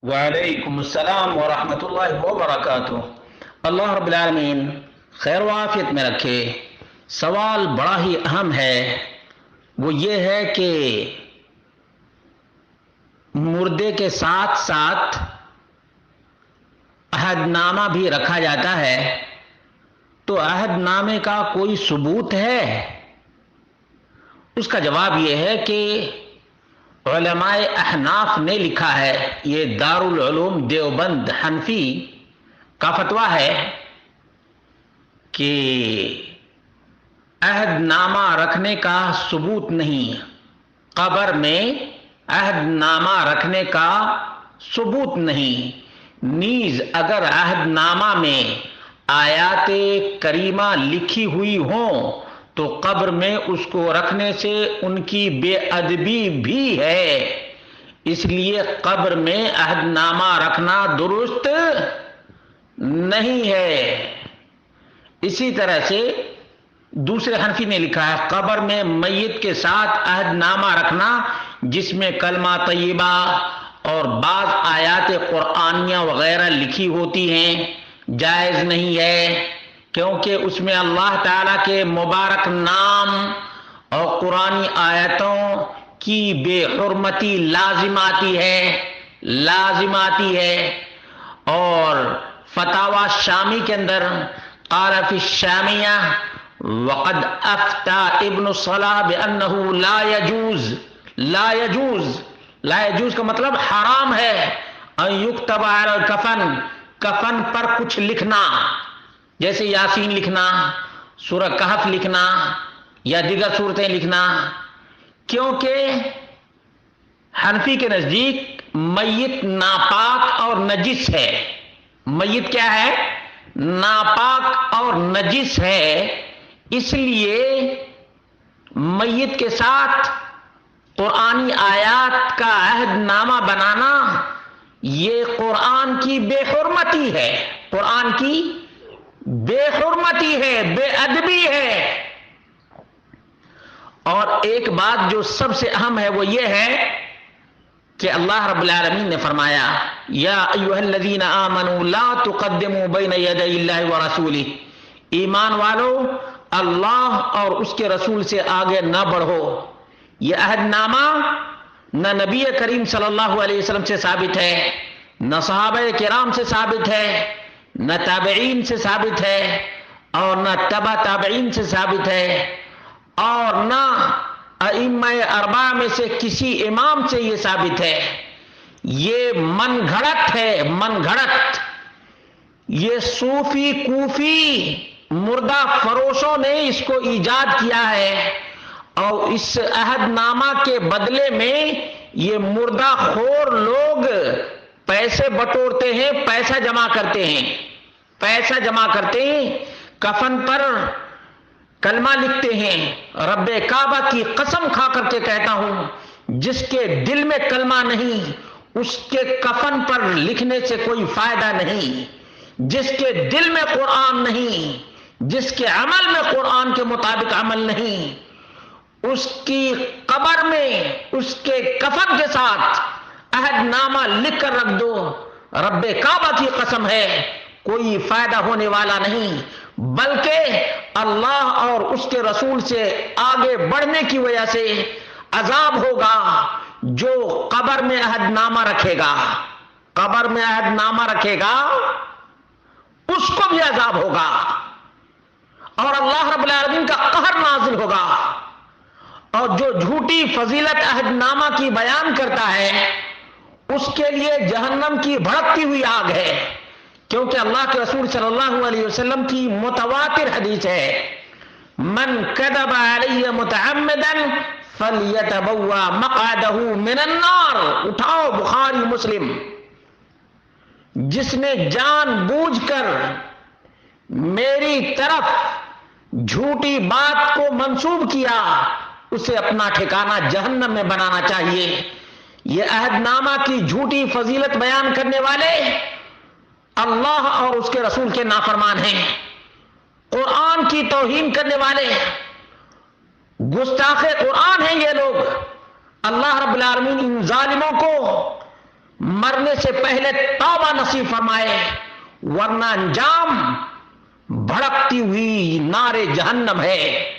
وعلیکم السلام ورحمۃ اللہ وبرکاتہ۔ اللہ رب العالمین خیر و عافیت میں رکھے۔ سوال بڑا ہی اہم ہے، وہ یہ ہے کہ مردے کے ساتھ ساتھ عہد نامہ بھی رکھا جاتا ہے، تو عہد نامے کا کوئی ثبوت ہے؟ اس کا جواب یہ ہے کہ علماء احناف نے لکھا ہے، یہ دارالعلوم دیوبند حنفی کا فتویٰ ہے کہ عہد نامہ رکھنے کا ثبوت نہیں، قبر میں عہد نامہ رکھنے کا ثبوت نہیں۔ نیز اگر عہد نامہ میں آیات کریمہ لکھی ہوئی ہوں تو قبر میں اس کو رکھنے سے ان کی بے ادبی بھی ہے، اس لیے قبر میں عہد نامہ رکھنا درست نہیں ہے۔ اسی طرح سے دوسرے حنفی نے لکھا ہے، قبر میں میت کے ساتھ عہد نامہ رکھنا جس میں کلمہ طیبہ اور بعض آیات قرآنیہ وغیرہ لکھی ہوتی ہیں جائز نہیں ہے، کیونکہ اس میں اللہ تعالیٰ کے مبارک نام اور قرآنی آیتوں کی بے حرمتی لازم آتی ہے۔ اور فتاوی شامی کے اندر قال فی الشامیہ وقد افتى ابن صلاح بأنه لا يجوز کا مطلب حرام ہے ان یکتب علی الکفن، کفن پر کچھ لکھنا، جیسے یاسین لکھنا، سورہ کہف لکھنا یا دیگر صورتیں لکھنا، کیونکہ حنفی کے نزدیک میت ناپاک اور نجس ہے۔ میت کیا ہے؟ ناپاک اور نجس ہے، اس لیے میت کے ساتھ قرآنی آیات کا عہد نامہ بنانا یہ قرآن کی بے حرمتی ہے، قرآن کی بے حرمتی ہے، بے ادبی ہے۔ اور ایک بات جو سب سے اہم ہے وہ یہ ہے کہ اللہ رب العالمین نے فرمایا یا ایھا الذین آمنوا لا تقدموا بین یدی اللہ ورسولہ، ایمان والو اللہ اور اس کے رسول سے آگے نہ بڑھو۔ یہ عہد نامہ نہ نبی کریم صلی اللہ علیہ وسلم سے ثابت ہے، نہ صحابہ کرام سے ثابت ہے، نہ تابعین سے ثابت ہے، اور نہ تبع تابعین سے ثابت ہے، اور نہ ائمہ اربعہ میں سے کسی امام سے یہ ثابت ہے۔ یہ من گھڑت ہے، من گھڑت۔ یہ صوفی کوفی مردہ فروشوں نے اس کو ایجاد کیا ہے، اور اس عہد نامہ کے بدلے میں یہ مردہ خور لوگ پیسے بٹورتے ہیں، پیسہ جمع کرتے ہیں، کفن پر کلمہ لکھتے ہیں۔ رب کعبہ کی قسم کھا کر کے کہتا ہوں، جس کے دل میں کلمہ نہیں اس کے کفن پر لکھنے سے کوئی فائدہ نہیں، جس کے دل میں قرآن نہیں، جس کے عمل میں قرآن کے مطابق عمل نہیں، اس کی قبر میں اس کے کفن کے ساتھ عہد نامہ لکھ کر رکھ دو، رب کعبہ کی قسم ہے کوئی فائدہ ہونے والا نہیں، بلکہ اللہ اور اس کے رسول سے آگے بڑھنے کی وجہ سے عذاب ہوگا۔ جو قبر میں عہد نامہ رکھے گا، قبر میں عہد نامہ رکھے گا، اس کو بھی عذاب ہوگا، اور اللہ رب العالمین کا قہر نازل ہوگا۔ اور جو جھوٹی فضیلت عہد نامہ کی بیان کرتا ہے اس کے لیے جہنم کی بھڑکتی ہوئی آگ ہے، کیونکہ اللہ کے رسول صلی اللہ علیہ وسلم کی متواتر حدیث ہے، من کذب علی متعمدا فلیتبوأ مقعدہ من النار، اٹھاؤ بخاری مسلم، جس نے جان بوجھ کر میری طرف جھوٹی بات کو منسوب کیا اسے اپنا ٹھکانہ جہنم میں بنانا چاہیے۔ یہ عہد نامہ کی جھوٹی فضیلت بیان کرنے والے اللہ اور اس کے رسول کے نافرمان ہیں، قرآن کی توہین کرنے والے گستاخ قرآن ہیں یہ لوگ۔ اللہ رب العالمین ان ظالموں کو مرنے سے پہلے توبہ نصیب فرمائے، ورنہ انجام بھڑکتی ہوئی نار جہنم ہے۔